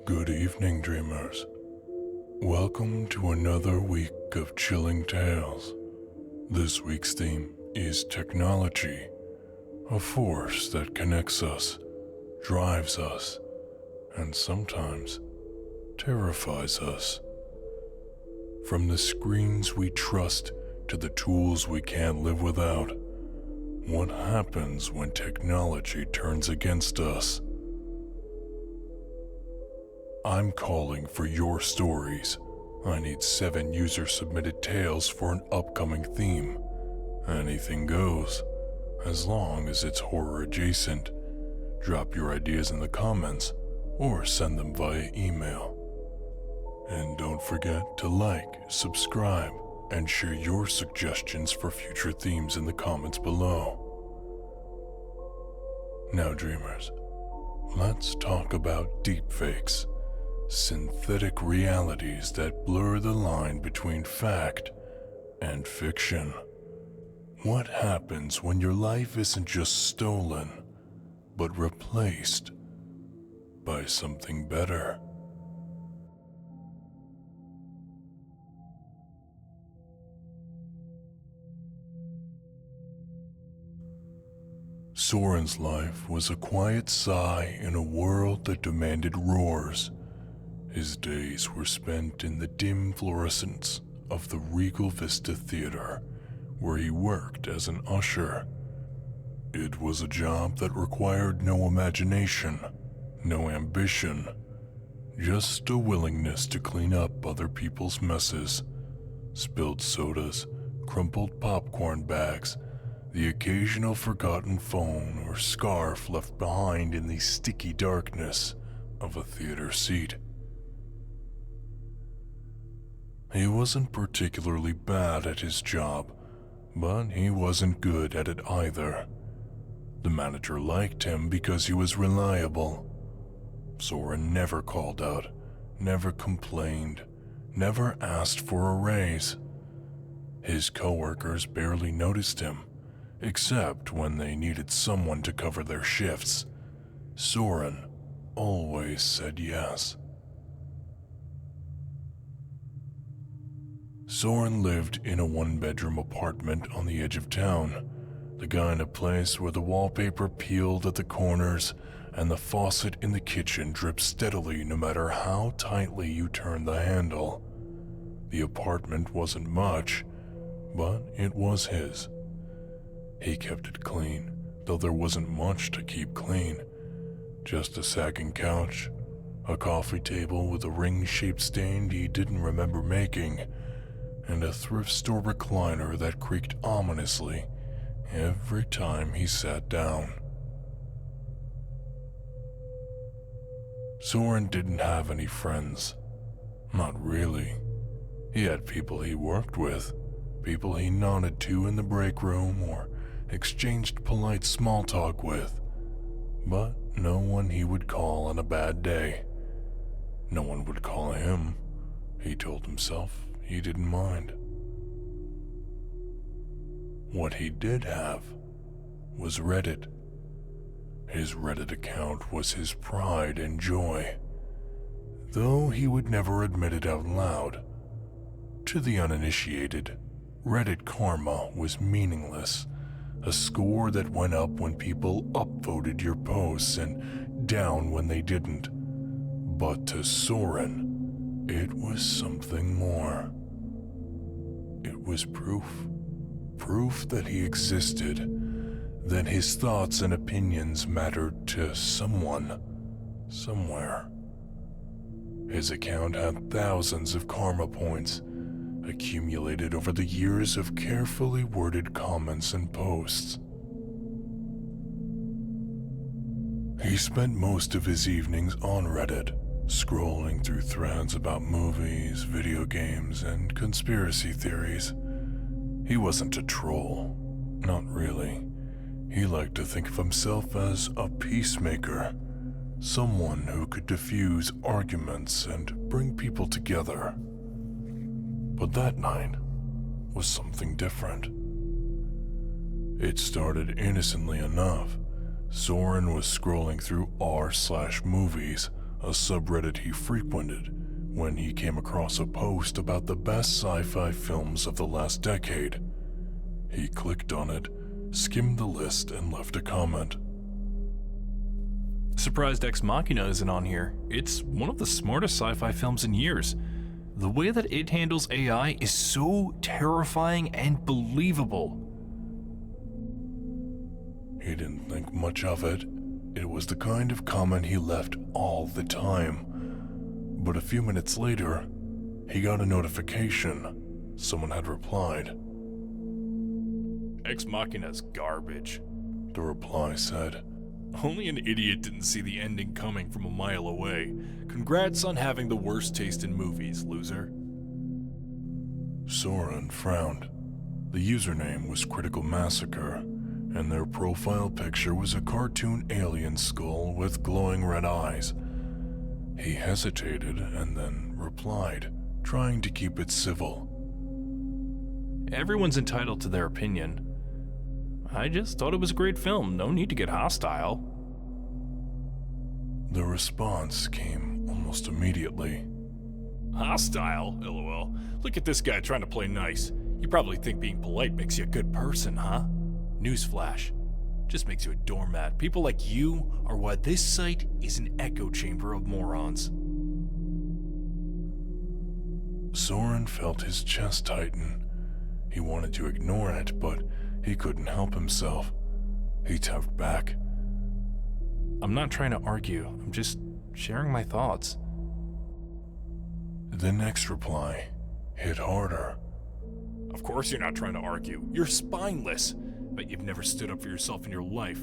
Good evening, dreamers. Welcome to another week of chilling tales. This week's theme is technology, a force that connects us, drives us, and sometimes terrifies us. From the screens we trust to the tools we can't live without, what happens when technology turns against us? I'm calling for your stories. I need 7 user-submitted tales for an upcoming theme. Anything goes, as long as it's horror-adjacent. Drop your ideas in the comments, or send them via email. And don't forget to like, subscribe, and share your suggestions for future themes in the comments below. Now, dreamers, let's talk about deepfakes. Synthetic realities that blur the line between fact and fiction. What happens when your life isn't just stolen, but replaced by something better? Soren's life was a quiet sigh in a world that demanded roars. His days were spent in the dim fluorescence of the Regal Vista Theater, where he worked as an usher. It was a job that required no imagination, no ambition, just a willingness to clean up other people's messes. Spilled sodas, crumpled popcorn bags, the occasional forgotten phone or scarf left behind in the sticky darkness of a theater seat. He wasn't particularly bad at his job, but he wasn't good at it either. The manager liked him because he was reliable. Soren never called out, never complained, never asked for a raise. His coworkers barely noticed him, except when they needed someone to cover their shifts. Soren always said yes. Soren lived in a 1-bedroom apartment on the edge of town, the kind of place where the wallpaper peeled at the corners and the faucet in the kitchen dripped steadily no matter how tightly you turned the handle. The apartment wasn't much, but it was his. He kept it clean, though there wasn't much to keep clean. Just a sagging couch, a coffee table with a ring-shaped stain he didn't remember making, and a thrift store recliner that creaked ominously every time he sat down. Soren didn't have any friends. Not really. He had people he worked with, people he nodded to in the break room or exchanged polite small talk with, but no one he would call on a bad day. No one would call him. He told himself he didn't mind. What he did have was Reddit. His Reddit account was his pride and joy, though he would never admit it out loud. To the uninitiated, Reddit karma was meaningless, a score that went up when people upvoted your posts and down when they didn't. But to Soren, it was something more. It was proof that he existed, that his thoughts and opinions mattered to someone, somewhere. His account had thousands of karma points, accumulated over the years of carefully worded comments and posts. He spent most of his evenings on Reddit, scrolling through threads about movies, video games, and conspiracy theories. He wasn't a troll, not really. He liked to think of himself as a peacemaker, someone who could diffuse arguments and bring people together. But that night was something different. It started innocently enough. Soren was scrolling through r/movies, a subreddit he frequented, when he came across a post about the best sci-fi films of the last decade. He clicked on it, skimmed the list, and left a comment. Surprised Ex Machina isn't on here. It's one of the smartest sci-fi films in years. The way that it handles AI is so terrifying and believable. He didn't think much of it. It was the kind of comment he left all the time. But a few minutes later, he got a notification. Someone had replied. Ex Machina's garbage, The reply said. Only an idiot didn't see the ending coming from a mile away. Congrats on having the worst taste in movies, loser. Soren frowned. The username was Critical Massacre, and their profile picture was a cartoon alien skull with glowing red eyes. He hesitated and then replied, trying to keep it civil. Everyone's entitled to their opinion. I just thought it was a great film. No need to get hostile. The response came almost immediately. Hostile? LOL. Look at this guy trying to play nice. You probably think being polite makes you a good person, huh? Newsflash. Just makes you a doormat. People like you are why this site is an echo chamber of morons. Soren felt his chest tighten. He wanted to ignore it, but he couldn't help himself. He tapped back. I'm not trying to argue. I'm just sharing my thoughts. The next reply hit harder. Of course you're not trying to argue. You're spineless. But you've never stood up for yourself in your life.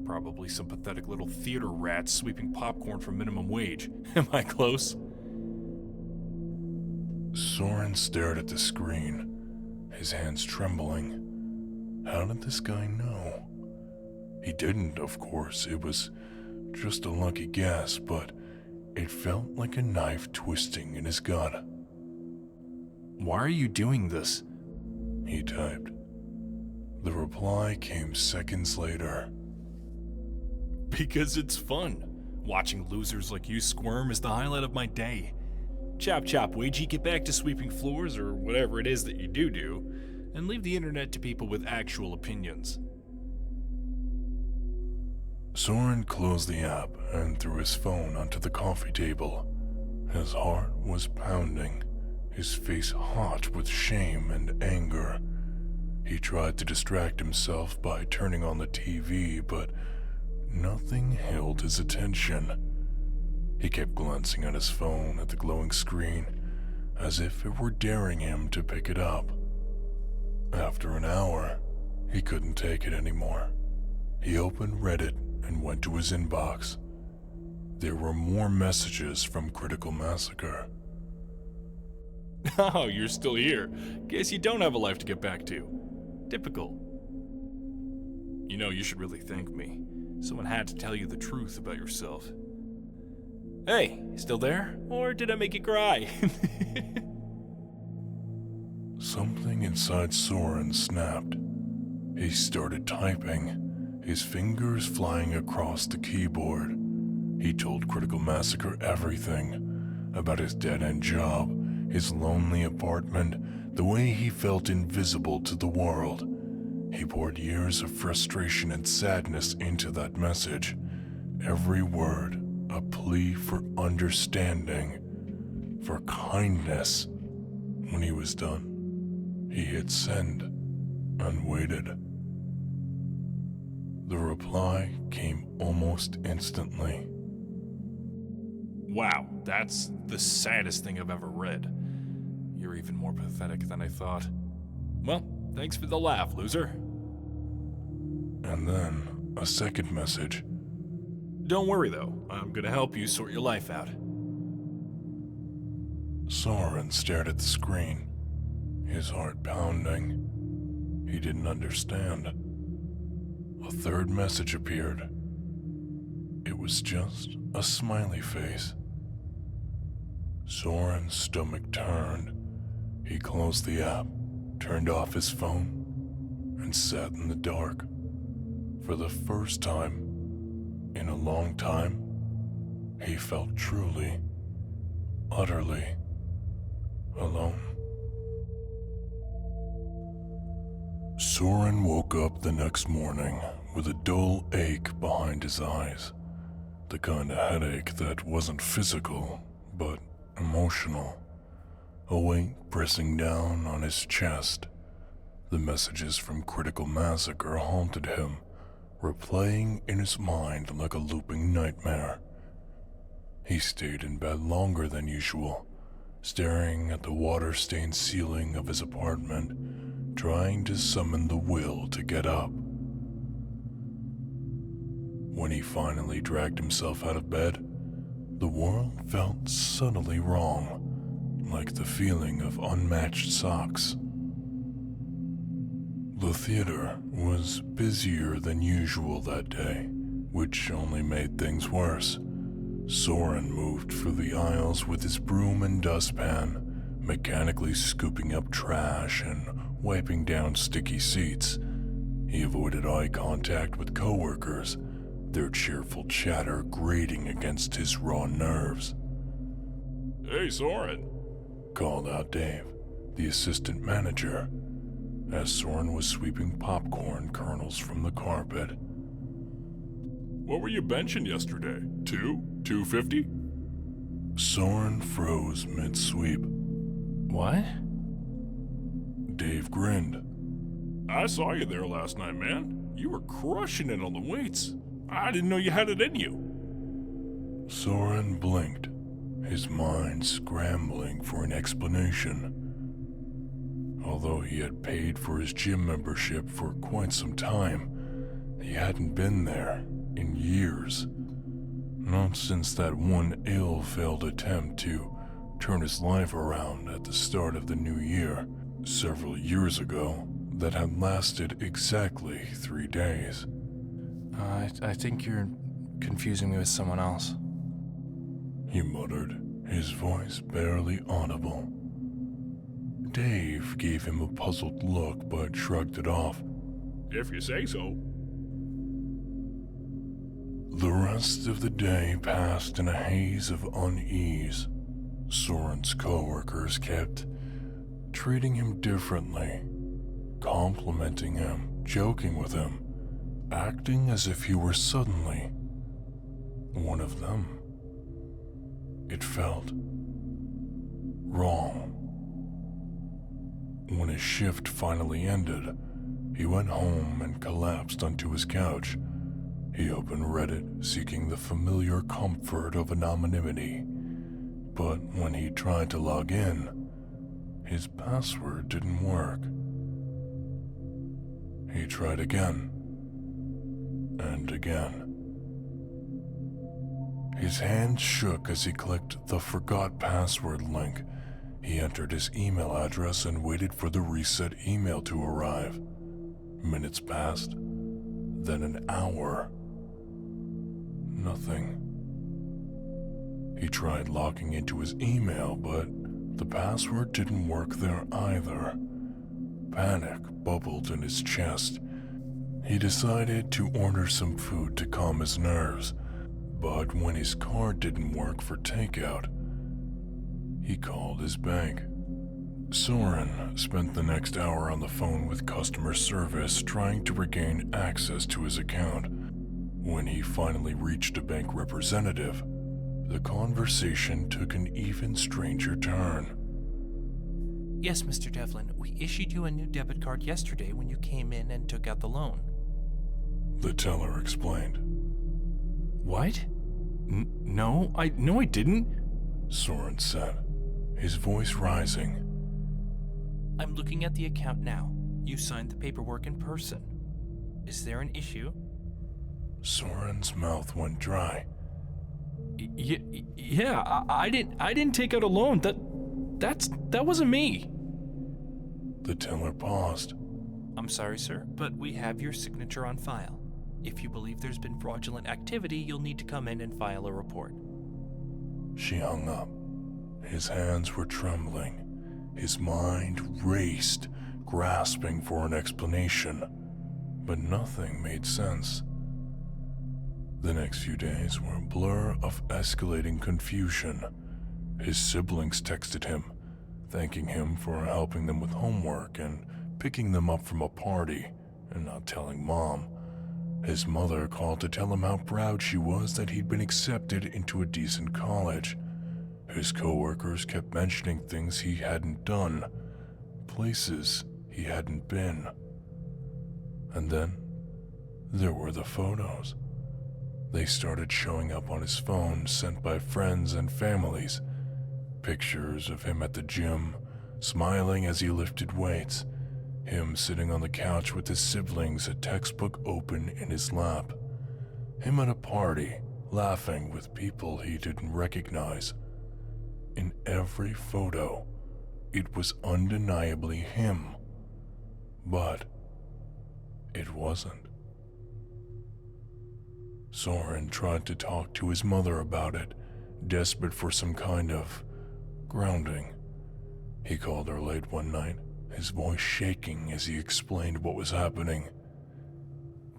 Probably some pathetic little theater rat sweeping popcorn for minimum wage. Am I close? Soren stared at the screen, his hands trembling. How did this guy know? He didn't, of course. It was just a lucky guess, but it felt like a knife twisting in his gut. Why are you doing this? He typed. The reply came seconds later. Because it's fun. Watching losers like you squirm is the highlight of my day. Chop chop, Ouija, get back to sweeping floors or whatever it is that you do, and leave the internet to people with actual opinions. Soren closed the app and threw his phone onto the coffee table. His heart was pounding, his face hot with shame and anger. He tried to distract himself by turning on the TV, but nothing held his attention. He kept glancing at his phone at the glowing screen, as if it were daring him to pick it up. After an hour, he couldn't take it anymore. He opened Reddit and went to his inbox. There were more messages from Critical Massacre. Oh, you're still here. Guess you don't have a life to get back to. Typical. You know, you should really thank me. Someone had to tell you the truth about yourself. Hey, still there? Or did I make you cry? Something inside Soren snapped. He started typing, his fingers flying across the keyboard. He told Critical Massacre everything about his dead-end job, his lonely apartment, the way he felt invisible to the world. He poured years of frustration and sadness into that message. Every word a plea for understanding, for kindness. When he was done, he hit send and waited. The reply came almost instantly. Wow, that's the saddest thing I've ever read. You're even more pathetic than I thought. Well, thanks for the laugh, loser. And then a second message. Don't worry though, I'm gonna help you sort your life out. Soren stared at the screen, his heart pounding. He didn't understand. A third message appeared. It was just a smiley face. Soren's stomach turned. He closed the app, turned off his phone, and sat in the dark. For the first time, In a long time, he felt truly, utterly alone. Soren woke up the next morning with a dull ache behind his eyes. The kind of headache that wasn't physical, but emotional. A weight pressing down on his chest. The messages from Critical Massacre haunted him, replaying in his mind like a looping nightmare. He stayed in bed longer than usual, staring at the water-stained ceiling of his apartment, trying to summon the will to get up. When he finally dragged himself out of bed, the world felt subtly wrong, like the feeling of unmatched socks. The theater was busier than usual that day, which only made things worse. Soren moved through the aisles with his broom and dustpan, mechanically scooping up trash and wiping down sticky seats. He avoided eye contact with coworkers, their cheerful chatter grating against his raw nerves. Hey, Soren, called out Dave, the assistant manager, as Soren was sweeping popcorn kernels from the carpet. What were you benching yesterday? 250? Soren froze mid-sweep. What? Dave grinned. I saw you there last night, man. You were crushing it on the weights. I didn't know you had it in you. Soren blinked, his mind scrambling for an explanation. Although he had paid for his gym membership for quite some time, he hadn't been there in years. Not since that one ill-failed attempt to turn his life around at the start of the new year, several years ago, that had lasted exactly 3 days. I think you're confusing me with someone else. He muttered, his voice barely audible. Dave gave him a puzzled look but shrugged it off. If you say so. The rest of the day passed in a haze of unease. Soren's coworkers kept treating him differently, complimenting him, joking with him, acting as if he were suddenly one of them. It felt wrong. When his shift finally ended, he went home and collapsed onto his couch. He opened Reddit, seeking the familiar comfort of anonymity. But when he tried to log in, his password didn't work. He tried again, and again. His hands shook as he clicked the forgot password link. He entered his email address and waited for the reset email to arrive. Minutes passed, then an hour. Nothing. He tried logging into his email, but the password didn't work there either. Panic bubbled in his chest. He decided to order some food to calm his nerves, but when his card didn't work for takeout, he called his bank. Soren spent the next hour on the phone with customer service trying to regain access to his account. When he finally reached a bank representative, the conversation took an even stranger turn. Yes, Mr. Devlin, we issued you a new debit card yesterday when you came in and took out the loan. The teller explained. What? No, I didn't. Soren said, his voice rising. I'm looking at the account now. You signed the paperwork in person. Is there an issue? Soren's mouth went dry. Yeah, I didn't take out a loan. That wasn't me. The teller paused. I'm sorry, sir, but we have your signature on file. If you believe there's been fraudulent activity, you'll need to come in and file a report. She hung up. His hands were trembling. His mind raced, grasping for an explanation, but nothing made sense. The next few days were a blur of escalating confusion. His siblings texted him, thanking him for helping them with homework and picking them up from a party and not telling Mom. His mother called to tell him how proud she was that he'd been accepted into a decent college. His coworkers kept mentioning things he hadn't done, places he hadn't been. And then there were the photos. They started showing up on his phone, sent by friends and families. Pictures of him at the gym, smiling as he lifted weights. Him sitting on the couch with his siblings, a textbook open in his lap. Him at a party, laughing with people he didn't recognize. In every photo, it was undeniably him. But it wasn't. Soren tried to talk to his mother about it, desperate for some kind of grounding. He called her late one night, his voice shaking as he explained what was happening.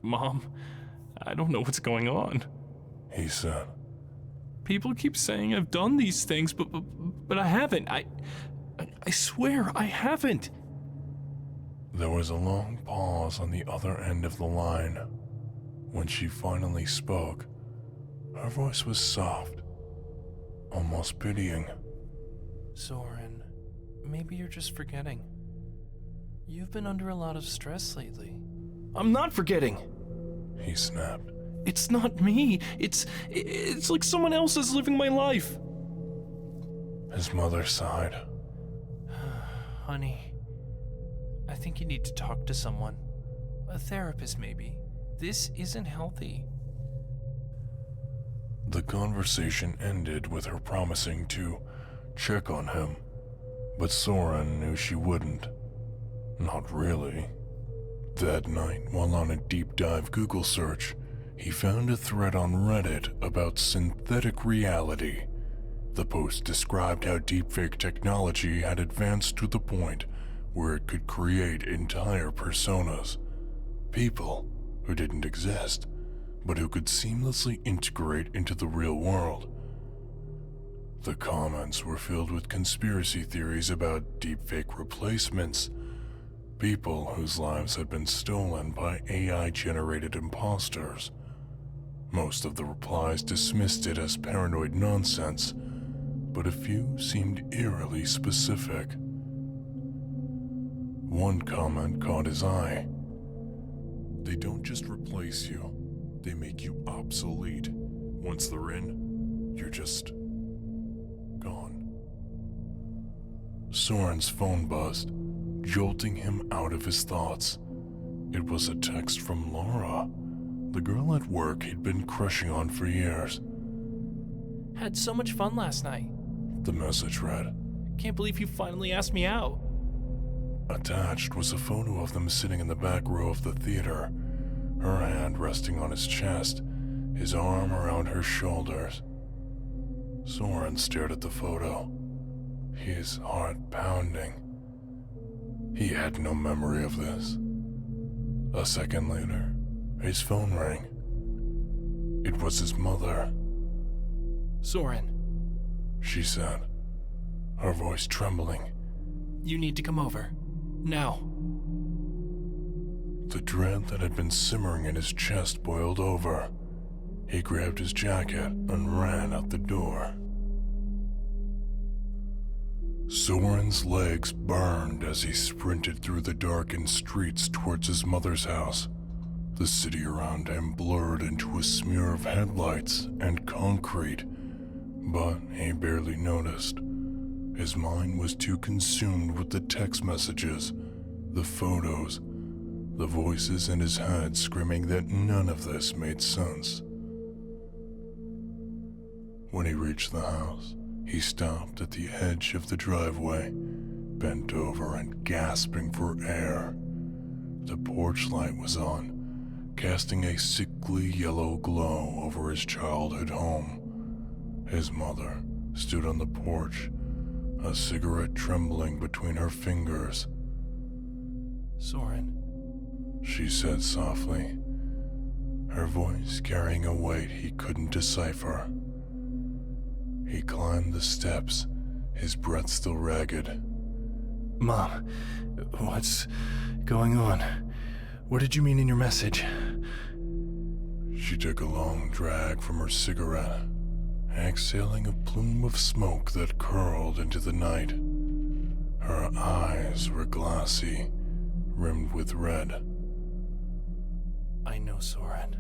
Mom, I don't know what's going on, He said. People keep saying I've done these things, but I haven't. I swear I haven't. There was a long pause on the other end of the line. When she finally spoke, her voice was soft, almost pitying. Soren, maybe you're just forgetting. You've been under a lot of stress lately. I'm not forgetting, He snapped. It's not me. It's like someone else is living my life. His mother sighed. Honey, I think you need to talk to someone. A therapist, maybe. This isn't healthy. The conversation ended with her promising to check on him, but Soren knew she wouldn't. Not really. That night, while on a deep dive Google search, he found a thread on Reddit about synthetic reality. The post described how deepfake technology had advanced to the point where it could create entire personas. People who didn't exist, but who could seamlessly integrate into the real world. The comments were filled with conspiracy theories about deepfake replacements, people whose lives had been stolen by AI-generated imposters. Most of the replies dismissed it as paranoid nonsense, but a few seemed eerily specific. One comment caught his eye. They don't just replace you, they make you obsolete. Once they're in, you're just gone. Soren's phone buzzed, jolting him out of his thoughts. It was a text from Laura, the girl at work he'd been crushing on for years. Had so much fun last night. The message read. Can't believe you finally asked me out. Attached was a photo of them sitting in the back row of the theater, her hand resting on his chest, his arm around her shoulders. Soren stared at the photo, his heart pounding. He had no memory of this. A second later, his phone rang. It was his mother. Soren, She said, her voice trembling. you need to come over. Now. The dread that had been simmering in his chest boiled over. He grabbed his jacket and ran out the door. Soren's legs burned as he sprinted through the darkened streets towards his mother's house. The city around him blurred into a smear of headlights and concrete, but he barely noticed. His mind was too consumed with the text messages, the photos, the voices in his head screaming that none of this made sense. When he reached the house, he stopped at the edge of the driveway, bent over and gasping for air. The porch light was on, casting a sickly yellow glow over his childhood home. His mother stood on the porch, a cigarette trembling between her fingers. Soren, She said softly. her voice carrying a weight he couldn't decipher. He climbed the steps, his breath still ragged. Mom, what's going on? What did you mean in your message? She took a long drag from her cigarette, exhaling a plume of smoke that curled into the night. Her eyes were glassy, rimmed with red. I know, Soren.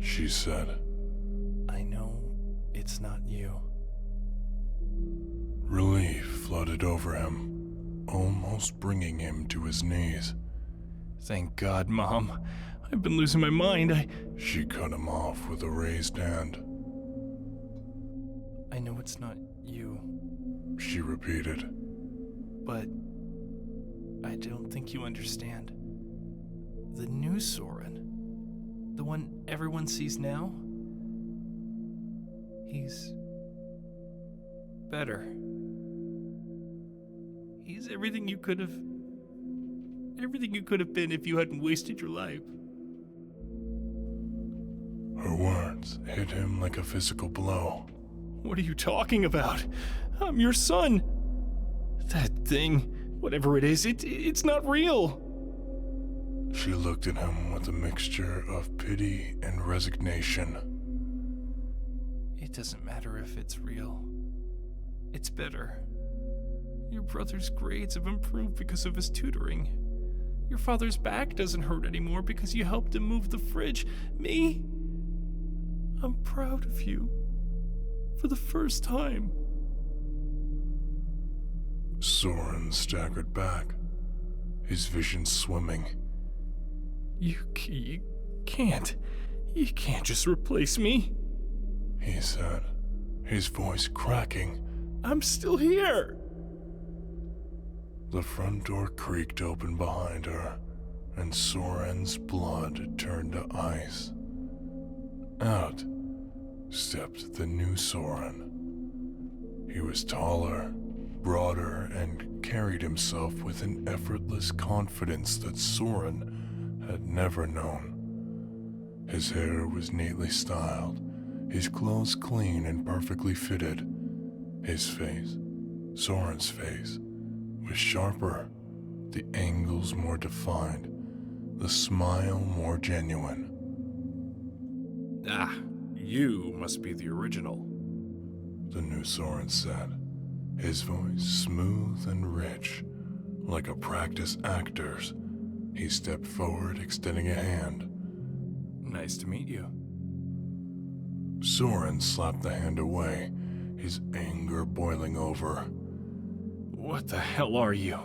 She said. I know it's not you. Relief flooded over him, almost bringing him to his knees. Thank God, Mom. I've been losing my mind. She cut him off with a raised hand. I know it's not you, She repeated. but I don't think you understand. The new Soren, the one everyone sees now, he's better. He's everything you could have been if you hadn't wasted your life. Her words hit him like a physical blow. What are you talking about? I'm your son. That thing, whatever it is, it's not real. She looked at him with a mixture of pity and resignation. It doesn't matter if it's real. It's better. Your brother's grades have improved because of his tutoring. Your father's back doesn't hurt anymore because you helped him move the fridge. Me? I'm proud of you. For the first time. Soren staggered back, his vision swimming. You can't just replace me. He said, his voice cracking. I'm still here. The front door creaked open behind her, and Soren's blood turned to ice. Out stepped the new Soren. He was taller, broader, and carried himself with an effortless confidence that Soren had never known. His hair was neatly styled, his clothes clean and perfectly fitted. His face, Soren's face, was sharper, the angles more defined, the smile more genuine. Ah, you must be the original. The new Soren said, his voice smooth and rich, like a practiced actor's. He stepped forward, extending a hand. Nice to meet you. Soren slapped the hand away, his anger boiling over. What the hell are you?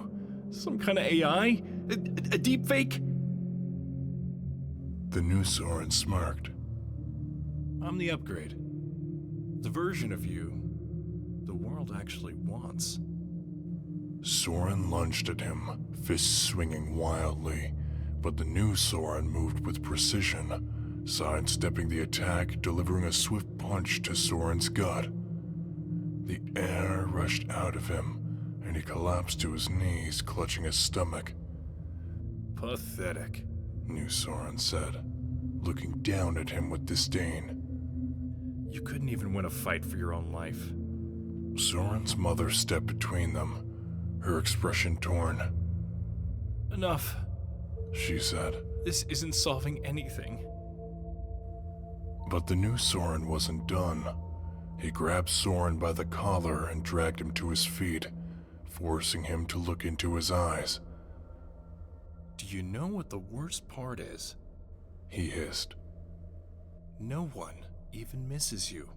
Some kind of AI? A deepfake? The new Soren smirked. I'm the upgrade. The version of you the world actually wants. Soren lunged at him, fists swinging wildly, but the new Soren moved with precision, sidestepping the attack, delivering a swift punch to Soren's gut. The air rushed out of him, and he collapsed to his knees, clutching his stomach. Pathetic. New Soren said, looking down at him with disdain. You couldn't even win a fight for your own life. Soren's mother stepped between them, her expression torn. Enough. She said. This isn't solving anything. But the new Soren wasn't done. He grabbed Soren by the collar and dragged him to his feet, forcing him to look into his eyes. Do you know what the worst part is? He hissed. No one even misses you.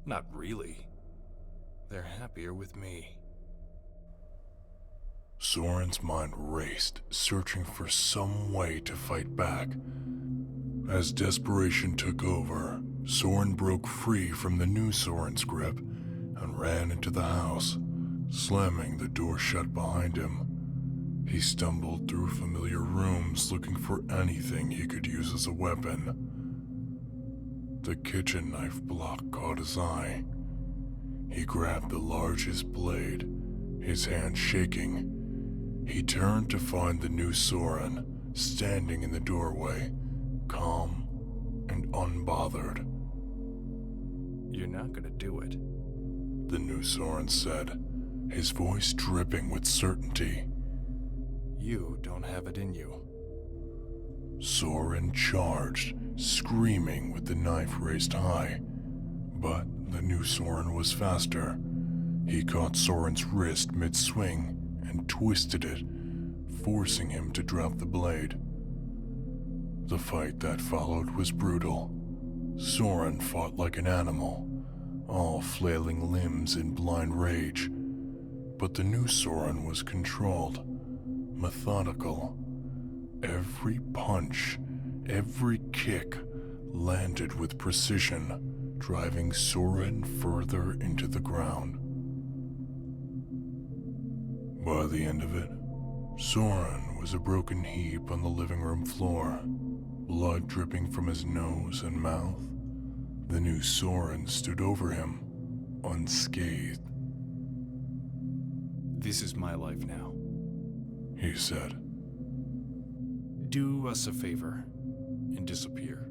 Not really. They're happier with me. Soren's mind raced, searching for some way to fight back. As desperation took over, Soren broke free from the new Soren's grip and ran into the house, slamming the door shut behind him. He stumbled through familiar rooms looking for anything he could use as a weapon. The kitchen knife block caught his eye. He grabbed the largest blade, his hand shaking. He turned to find the new Soren standing in the doorway, calm, and unbothered. You're not gonna do it. The new Soren said, his voice dripping with certainty. You don't have it in you. Soren charged, screaming with the knife raised high. But the new Soren was faster. He caught Soren's wrist mid-swing and twisted it, forcing him to drop the blade. The fight that followed was brutal. Soren fought like an animal, all flailing limbs in blind rage. But the new Soren was controlled, methodical. Every punch, every kick landed with precision, driving Soren further into the ground. By the end of it, Soren was a broken heap on the living room floor, blood dripping from his nose and mouth. The new Soren stood over him, unscathed. This is my life now. He said. Do us a favor and disappear.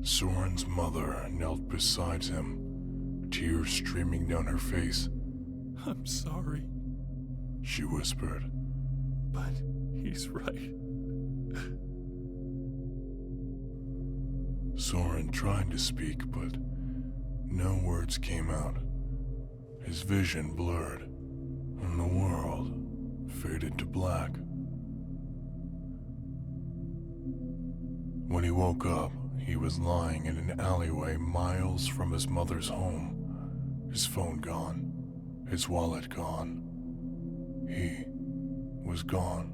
Soren's mother knelt beside him, tears streaming down her face. I'm sorry, She whispered. but he's right. Soren tried to speak, but no words came out. His vision blurred, and the world faded to black. When he woke up, he was lying in an alleyway miles from his mother's home. His phone gone, his wallet gone. He was gone.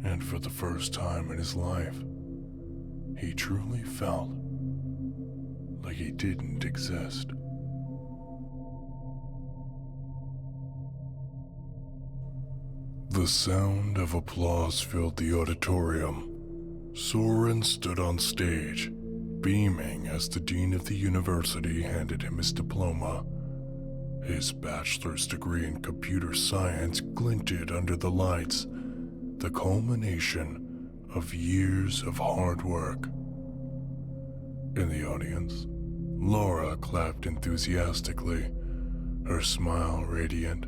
And for the first time in his life, he truly felt like he didn't exist. The sound of applause filled the auditorium. Soren stood on stage, beaming as the dean of the university handed him his diploma. His bachelor's degree in computer science glinted under the lights, the culmination of years of hard work. In the audience, Laura clapped enthusiastically, her smile radiant.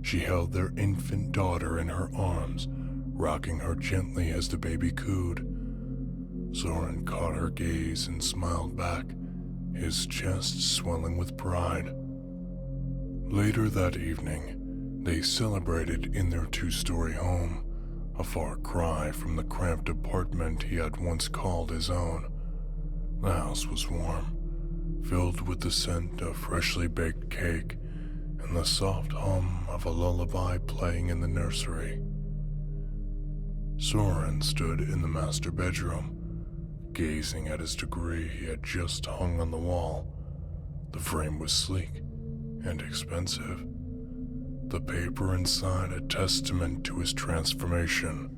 She held their infant daughter in her arms, rocking her gently as the baby cooed. Soren caught her gaze and smiled back, his chest swelling with pride. Later that evening, they celebrated in their two-story home, a far cry from the cramped apartment he had once called his own. The house was warm, filled with the scent of freshly baked cake and the soft hum of a lullaby playing in the nursery. Soren stood in the master bedroom, gazing at his degree he had just hung on the wall. The frame was sleek and expensive, the paper inside a testament to his transformation.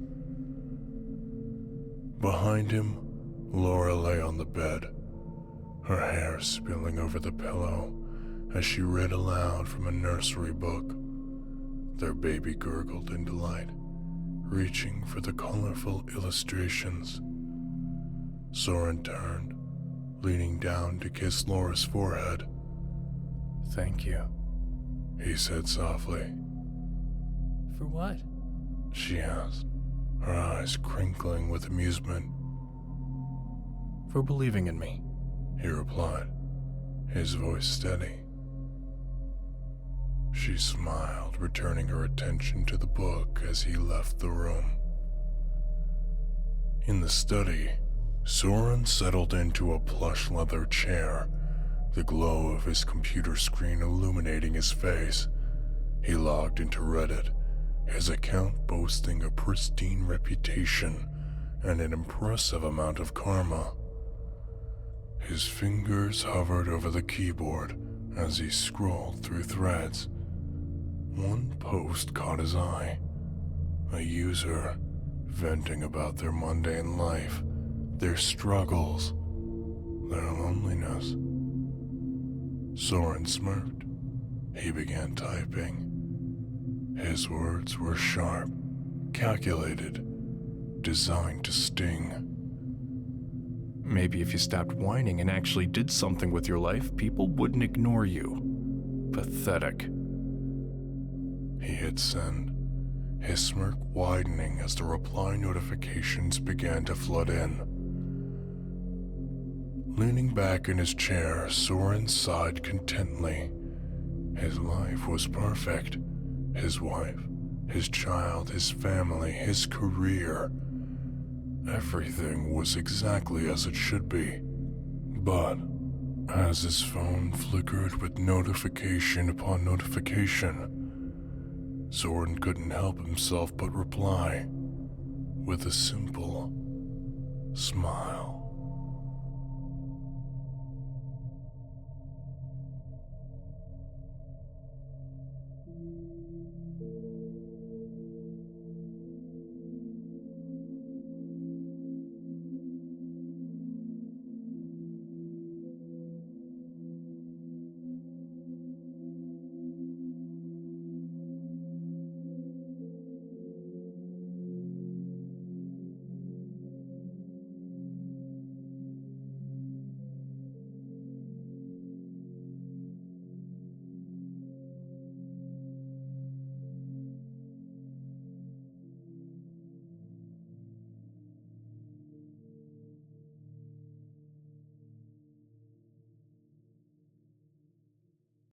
Behind him, Laura lay on the bed, her hair spilling over the pillow as she read aloud from a nursery book. Their baby gurgled in delight, reaching for the colorful illustrations. Soren turned, leaning down to kiss Laura's forehead. Thank you. He said softly. For what? She asked, her eyes crinkling with amusement. For believing in me. He replied, his voice steady. She smiled, returning her attention to the book as he left the room. In the study, Soren settled into a plush leather chair, the glow of his computer screen illuminating his face. He logged into Reddit, his account boasting a pristine reputation and an impressive amount of karma. His fingers hovered over the keyboard as he scrolled through threads. One post caught his eye. A user venting about their mundane life, their struggles, their loneliness. Soren smirked. He began typing. His words were sharp, calculated, designed to sting. Maybe if you stopped whining and actually did something with your life, people wouldn't ignore you. Pathetic. He hit send, his smirk widening as the reply notifications began to flood in. Leaning back in his chair, Soren sighed contentedly. His life was perfect. His wife, his child, his family, his career. Everything was exactly as it should be. But as his phone flickered with notification upon notification, Soren couldn't help himself but reply with a simple smile.